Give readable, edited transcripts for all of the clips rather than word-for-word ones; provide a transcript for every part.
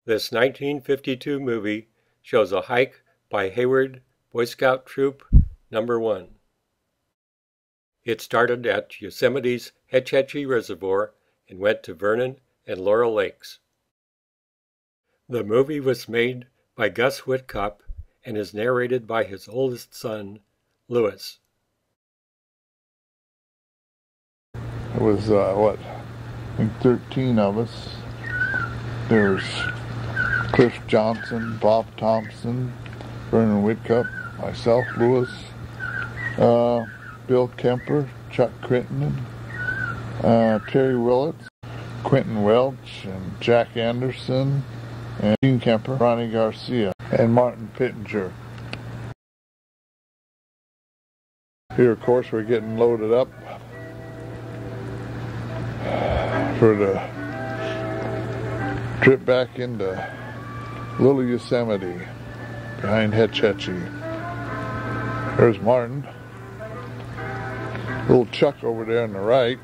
This 1952 movie shows a hike by Hayward Boy Scout Troop Number 1. It started at Yosemite's Hetch Hetchy Reservoir and went to Vernon and Laurel Lakes. The movie was made by Gus Whitcop and is narrated by his oldest son, Lewis. It was, I think 13 of us. There's Cliff Johnson, Bob Thompson, Vernon Whitcup, myself, Lewis, Bill Kemper, Chuck Crittenden, Terry Willits, Quentin Welch, and Jack Anderson, and Gene Kemper, Ronnie Garcia, and Martin Pittenger. Here, of course, we're getting loaded up for the trip back into Little Yosemite behind Hetch Hetchy. There's Martin. Little Chuck over there on the right.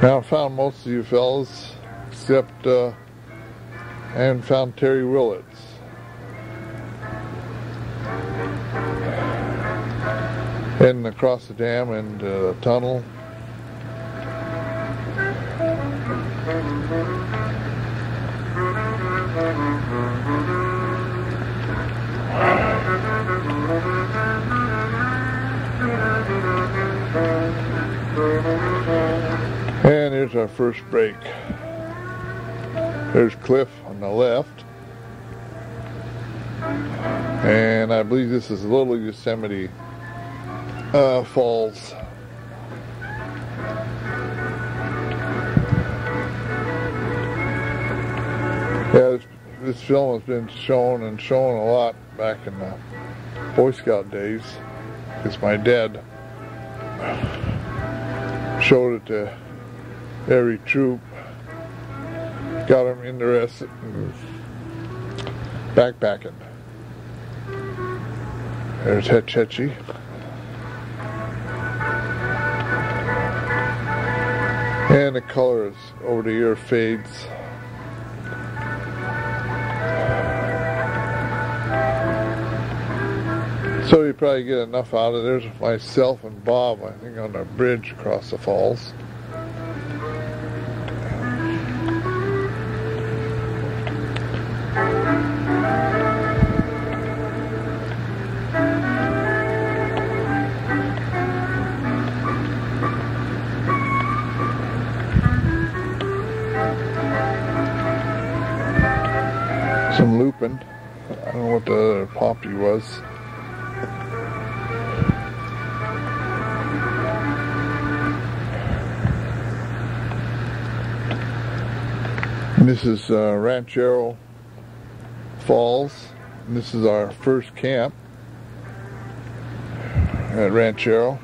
Now I found most of you fellas, except I haven't found Terry Willits. Heading across the dam into the tunnel. And here's our first break. There's Cliff on the left. And I believe this is Little Yosemite Falls. Yeah, this film has been shown a lot back in the Boy Scout days, because my dad showed it to every troop, got them interested in backpacking. There's Hetch Hetchy. And the color is over the year fades. So you probably get enough out of it. There's myself and Bob, I think, on the bridge across the falls. Some lupin. I don't know what the other poppy was. And this is Ranchero Falls. And this is our first camp at Ranchero.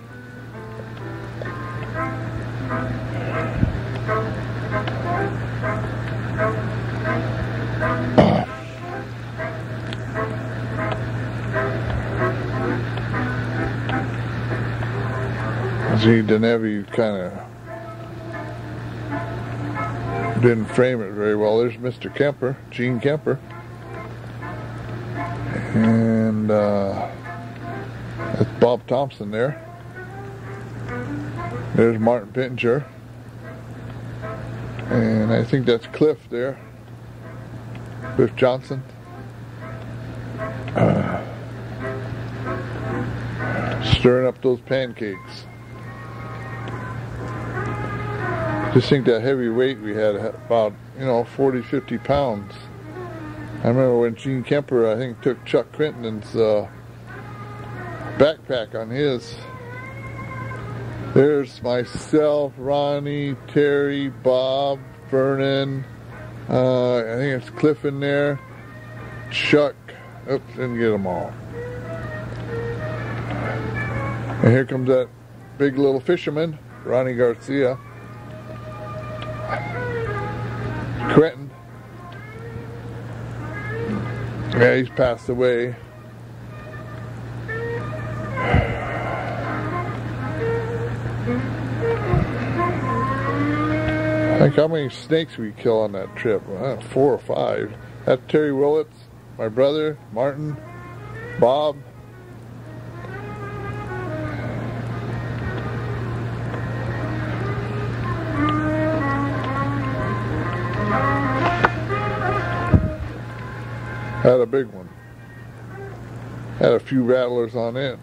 See, Denevi kind of didn't frame it very well. There's Mr. Kemper, Gene Kemper. And that's Bob Thompson there. There's Martin Pittenger. And I think that's Cliff there. Cliff Johnson. Stirring up those pancakes. Just think that heavy weight we had, about 40, 50 pounds. I remember when Gene Kemper, I think, took Chuck Crittenden's backpack on his. There's myself, Ronnie, Terry, Bob, Vernon. I think it's Cliff in there. Chuck. Oops, didn't get them all. And here comes that big little fisherman, Ronnie Garcia. Quentin. Yeah, he's passed away. Like how many snakes we kill on that trip? 4 or 5. That's Terry Willits, my brother, Martin, Bob. Had a big one. Had a few rattlers on it.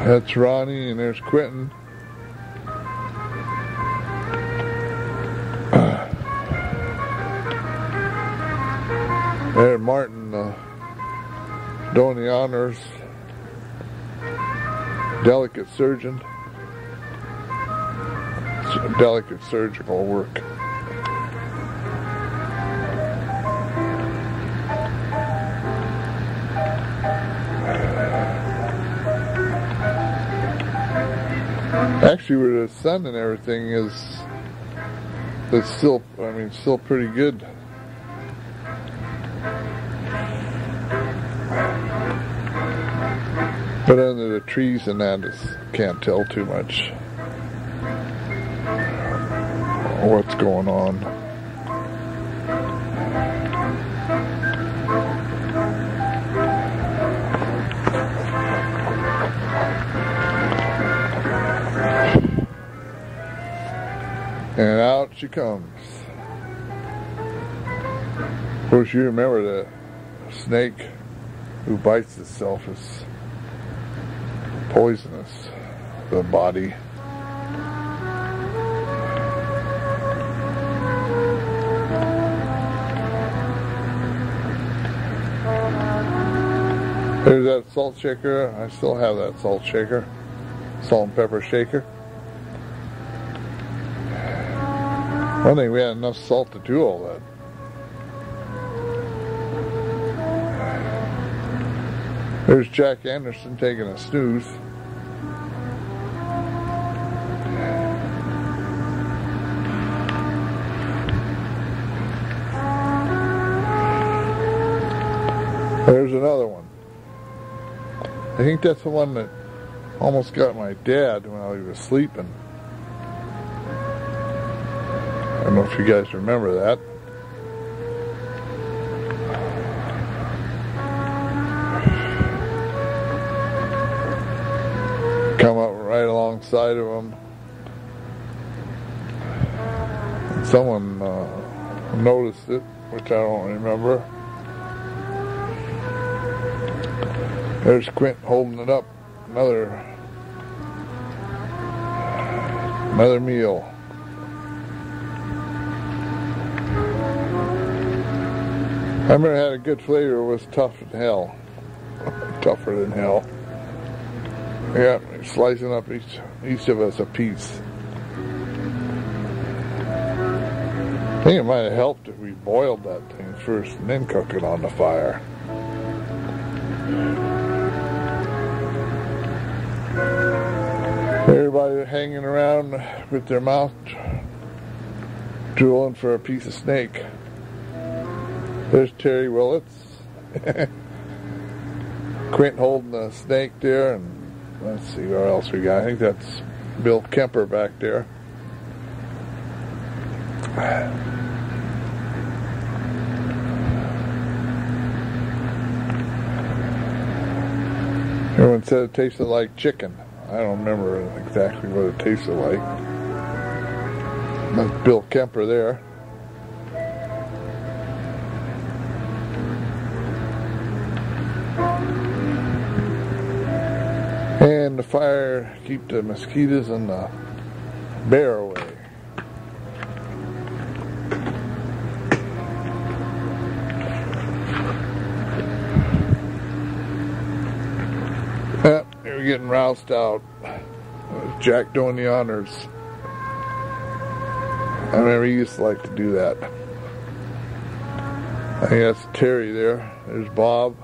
That's Ronnie, and there's Quentin. There, Martin doing the honors. Delicate surgeon. Delicate surgical work. Actually, where the sun and everything is, it's still, I mean, still pretty good. But under the trees and that, can't tell too much what's going on. And out she comes. Of course, you remember the snake who bites itself is poisonous, the body. There's that salt shaker. I still have that salt shaker. Salt and pepper shaker. I don't think we had enough salt to do all that. There's Jack Anderson taking a snooze. There's another one. I think that's the one that almost got my dad while he was sleeping. I don't know if you guys remember that. Come up right alongside of him. Someone noticed it, which I don't remember. There's Quint holding it up. Another meal. I remember it had a good flavor. It was tough as hell. Tougher than hell. Yeah, slicing up each of us a piece. I think it might have helped if we boiled that thing first and then cook it on the fire. Everybody hanging around with their mouth drooling for a piece of snake. There's Terry Willits. Quint holding the snake there, and let's see what else we got. I think that's Bill Kemper back there. Everyone said it tasted like chicken. I don't remember exactly what it tasted like. That's Bill Kemper there. And the fire keep the mosquitoes and the bear away. They were getting roused out. Jack doing the honors. I remember he used to like to do that. I think that's Terry there. There's Bob.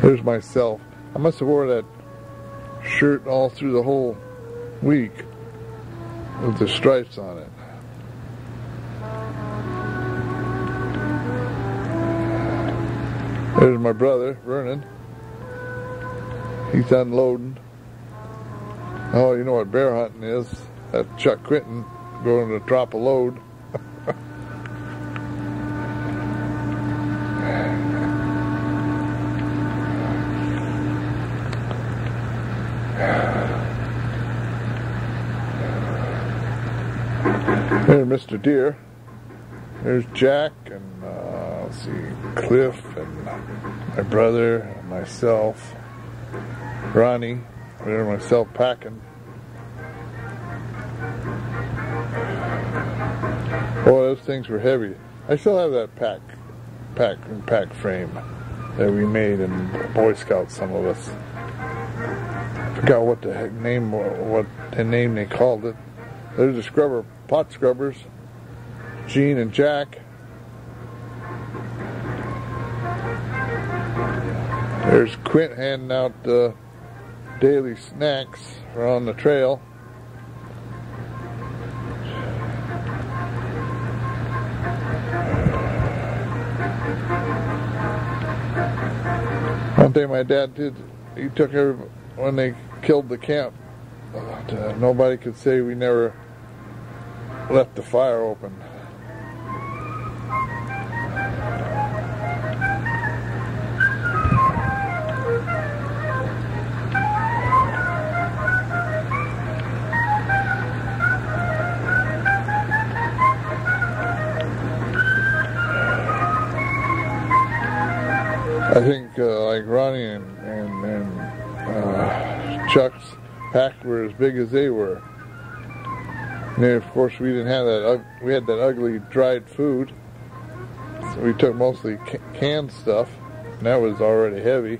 There's myself. I must have wore that shirt all through the whole week with the stripes on it. There's my brother, Vernon. He's unloading. Oh, you know what bear hunting is? That's Chuck Quinton going to drop a load. There's Mr. Deer. There's Jack and let's see, Cliff and my brother and myself, Ronnie. There's myself packing. Oh, those things were heavy. I still have that pack frame that we made in Boy Scouts. Some of us. I forgot what the heck name, what the name they called it. There's the scrubber, pot scrubbers, Gene and Jack. There's Quint handing out the daily snacks for on the trail. One thing my dad did, he took when they killed the camp, nobody could say we never left the fire open. I think like Ronnie and Chuck's pack were as big as they were. And then, of course, we didn't have that. We had that ugly dried food, so we took mostly canned stuff, and that was already heavy.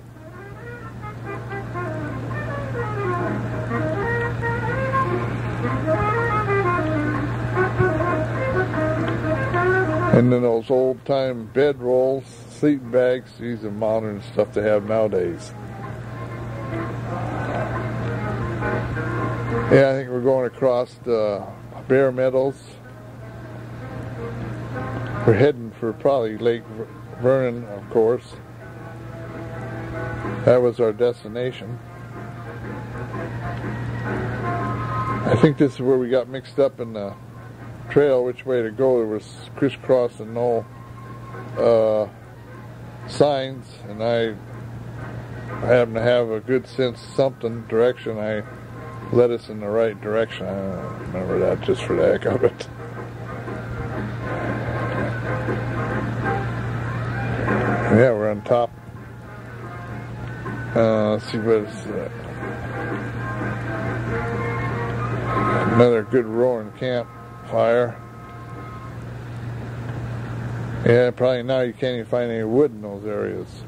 And then those old-time bedrolls, sleeping bags, these are modern stuff they have nowadays. Yeah, I think we're going across the Bear Meadows. We're heading for probably Lake Vernon, of course. That was our destination. I think this is where we got mixed up in the trail, which way to go. There was crisscross and no signs, and I happen to have a good sense of something, direction. I led us in the right direction. I don't remember that just for the heck of it. Yeah, we're on top. Let's see what it's another good roaring campfire. Yeah, probably now you can't even find any wood in those areas.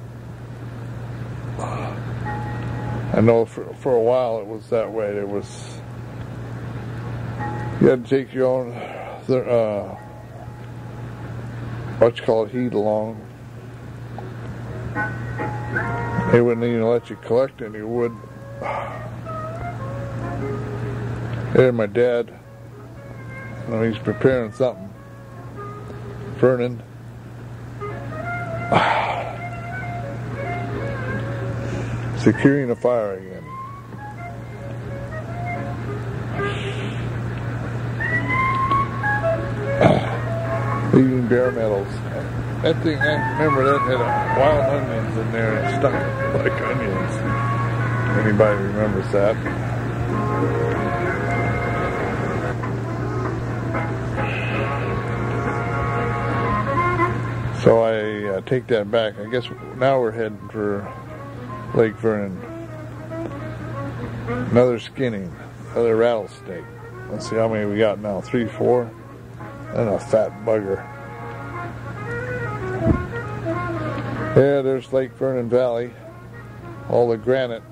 I know for a while it was that way. It was, you had to take your own what you call it, heat along. They wouldn't even let you collect any wood. There's my dad. I know he's preparing something. Vernon. Securing the fire again. Eating bare metals. That thing, I remember that had wild onions in there and stuck like onions. Anybody remembers that? So I take that back. I guess now we're heading for Lake Vernon. Another skinning, another rattlesnake. Let's see how many we got now. 3, 4, and a fat bugger. Yeah, there's Lake Vernon Valley. All the granite.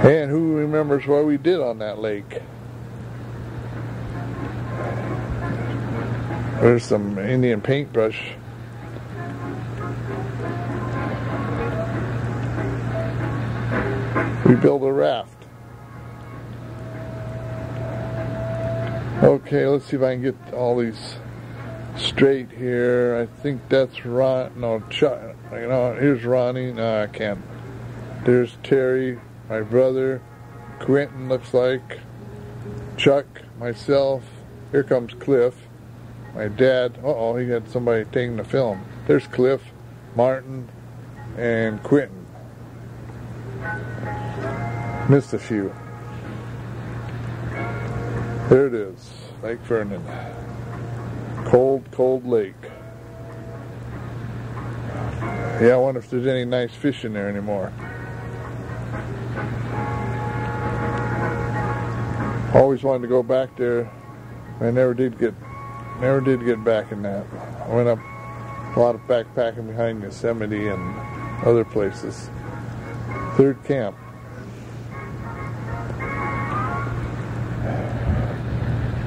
And who remembers what we did on that lake? There's some Indian paintbrush. We built a raft. Okay, let's see if I can get all these straight here. I think that's Ron. No, Chuck. You know, here's Ronnie. No, I can't. There's Terry, my brother. Quentin looks like. Chuck, myself. Here comes Cliff. My dad. Uh-oh, he had somebody taking the film. There's Cliff, Martin, and Quentin. Missed a few. There it is, Lake Vernon. Cold, cold lake. Yeah, I wonder if there's any nice fish in there anymore. Always wanted to go back there. I never did get back in that. I went up a lot of backpacking behind Yosemite and other places. Third camp.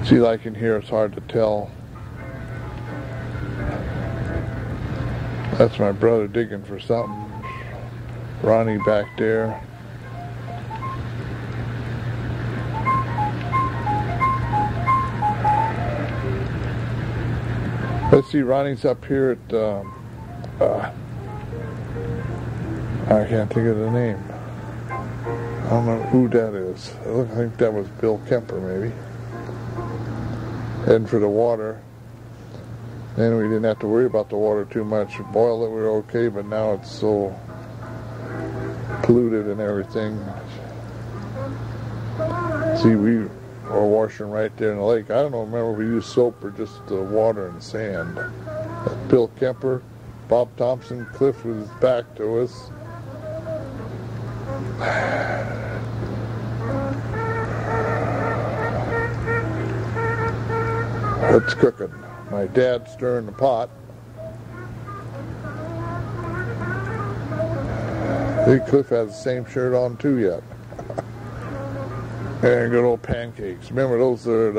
See, like in here, it's hard to tell. That's my brother digging for something. Ronnie back there. Let's see, Ronnie's up here at, I can't think of the name. I don't know who that is. I think that was Bill Kemper, maybe. Heading for the water. Then we didn't have to worry about the water too much. We boiled it, we were okay, but now it's so polluted and everything. See, we are washing right there in the lake. I don't know, remember if we used soap or just water and sand. That's Bill Kemper, Bob Thompson, Cliff with his back to us. It's cooking. My dad's stirring the pot. I think Cliff has the same shirt on too yet. And good old pancakes. Remember those are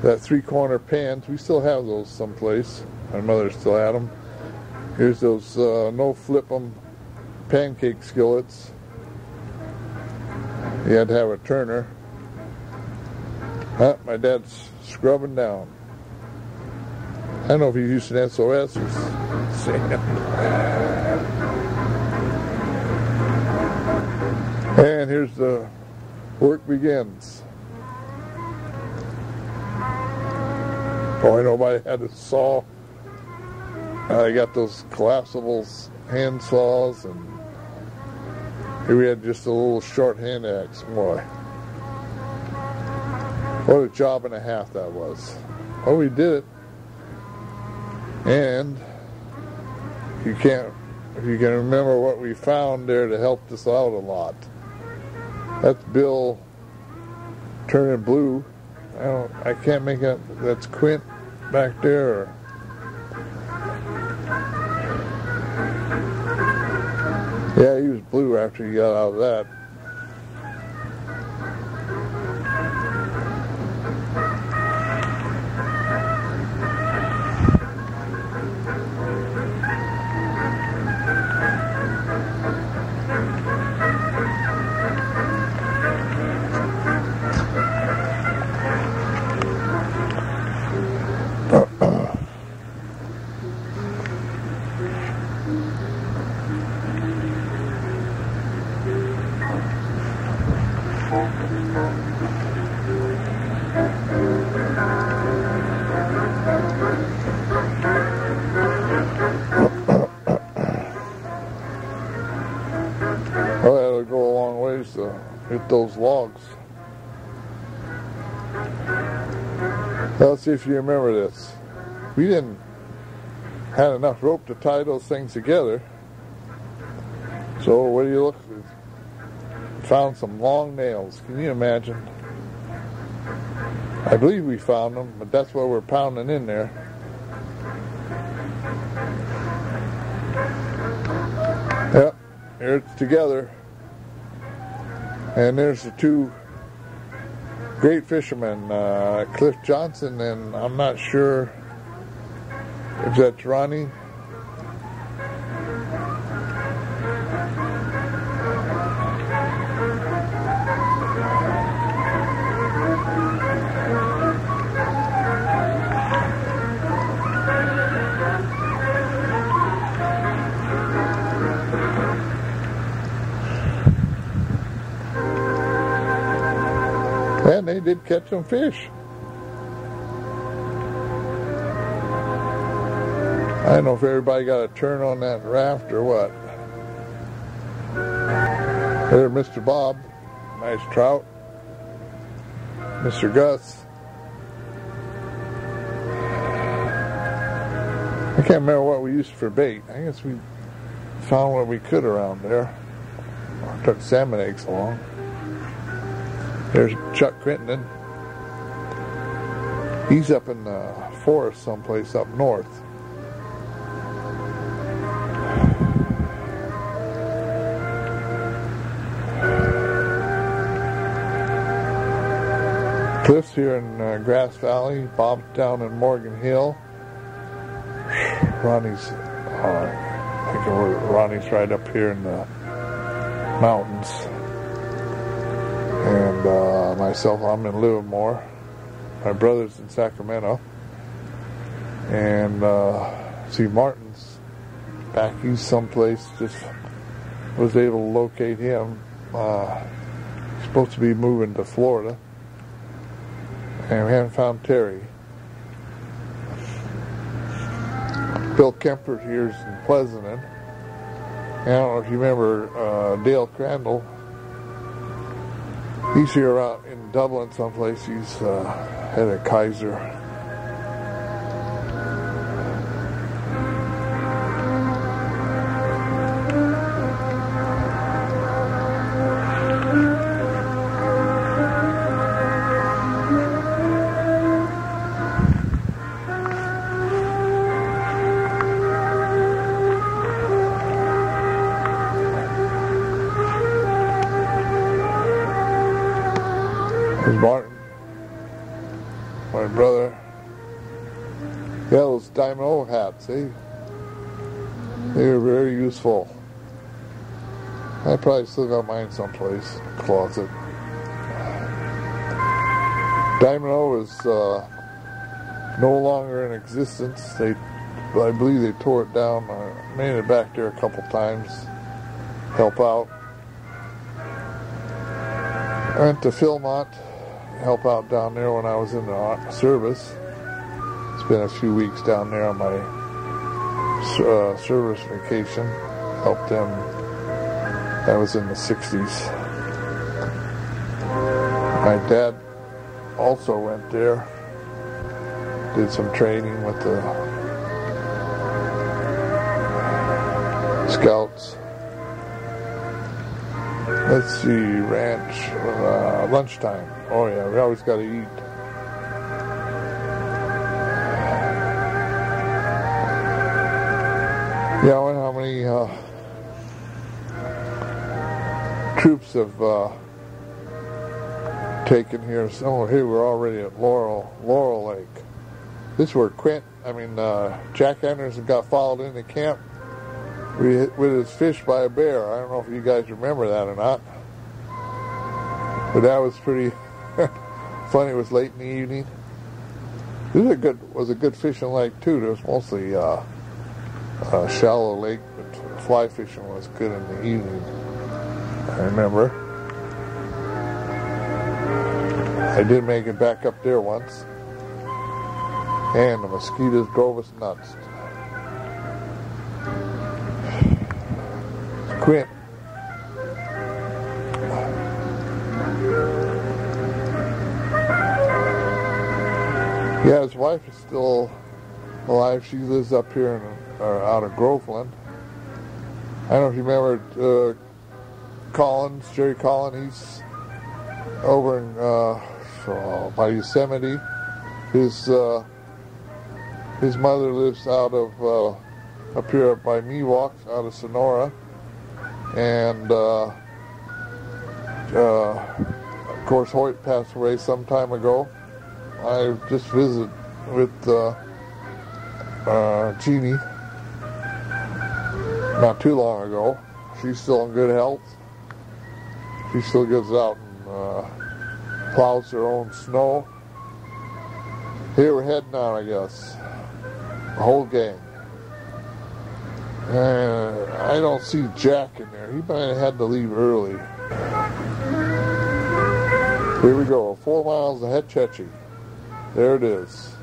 that three-corner pans. We still have those someplace. My mother still had them. Here's those no-flip-em pancake skillets. You had to have a turner. My dad's scrubbing down. I don't know if he's using SOS or sand. And here's the work begins. Oh, I know nobody had a saw. I got those collapsible hand saws, and here we had just a little short hand axe. Boy. What a job and a half that was. Oh, we did it. And if you can remember what we found there to help us out a lot. That's Bill turning blue. I can't make out. That's Quint back there. Yeah, he was blue after he got out of that. Well, that'll go a long ways to hit those logs. Let's see if you remember this. We didn't have enough rope to tie those things together. So what do you look for? Found some long nails. Can you imagine? I believe we found them, but that's what we're pounding in there. Yep, here it's together. And there's the two great fishermen, Cliff Johnson, and I'm not sure if that's Ronnie. And they did catch some fish. I don't know if everybody got a turn on that raft or what. There's Mr. Bob, nice trout. Mr. Gus. I can't remember what we used for bait. I guess we found what we could around there. I took salmon eggs along. There's Chuck Crittenden. He's up in the forest someplace up north. Cliff's here in Grass Valley. Bob's down in Morgan Hill. Ronnie's right up here in the mountains. And myself, I'm in Livermore. My brother's in Sacramento. And see, Martin's back east someplace. Just was able to locate him. He's supposed to be moving to Florida. And we haven't found Terry. Bill Kemper here's in Pleasanton. And I don't know if you remember Dale Crandall. He's here out in Dublin someplace. He's head of Kaiser. Martin, my brother. Yeah, those diamond O hats, they were very useful. I probably still got mine someplace, closet. Diamond O is no longer in existence. I believe they tore it down. I made it back there a couple times, help out. I went to Philmont. Help out down there when I was in the service. Spent a few weeks down there on my service vacation. Helped them. That was in the 60s. My dad also went there. Did some training with the Scouts. Let's see, ranch, lunchtime. Oh yeah, we always got to eat. Yeah, I wonder how many troops have taken here. So here we're already at Laurel Lake. This is where Jack Anderson got followed into camp with his fish by a bear. I don't know if you guys remember that or not, but that was pretty funny. It was late in the evening. This was a good fishing lake too. There was mostly shallow lake, but fly fishing was good in the evening. I remember. I did make it back up there once, and the mosquitoes drove us nuts. Quint. Yeah, his wife is still alive. She lives up here out of Groveland. I don't know if you remember Jerry Collins. He's over in by Yosemite. His mother lives out of up here by Miwok, out of Sonora, and of course Hoyt passed away some time ago. I just visited with Jeannie not too long ago. She's still in good health. She still goes out and plows her own snow. Here we're heading out, I guess. The whole gang. I don't see Jack in there. He might have had to leave early. Here we go, 4 miles of Hetch Hetchy. There it is.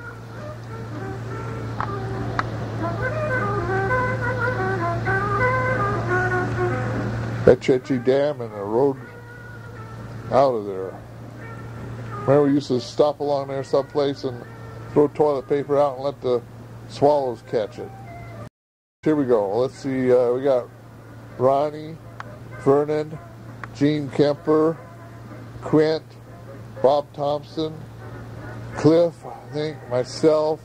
Hetch Hetchy Dam and the road out of there. Remember we used to stop along there someplace and throw toilet paper out and let the swallows catch it. Here we go. Let's see, we got Ronnie, Vernon, Gene Kemper, Quint, Bob Thompson, Cliff, I think, myself,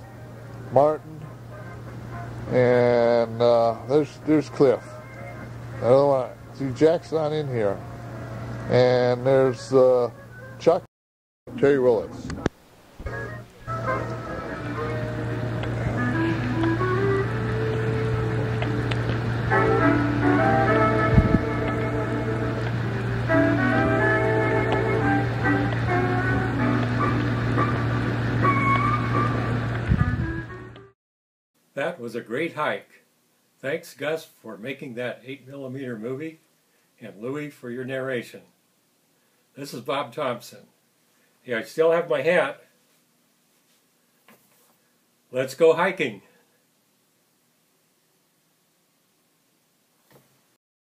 Martin, and there's Cliff. Another one. See, Jack's not in here. And there's Chuck, Terry Willits. That was a great hike. Thanks, Gus, for making that 8mm movie, and Louie for your narration. This is Bob Thompson. Hey, I still have my hat. Let's go hiking.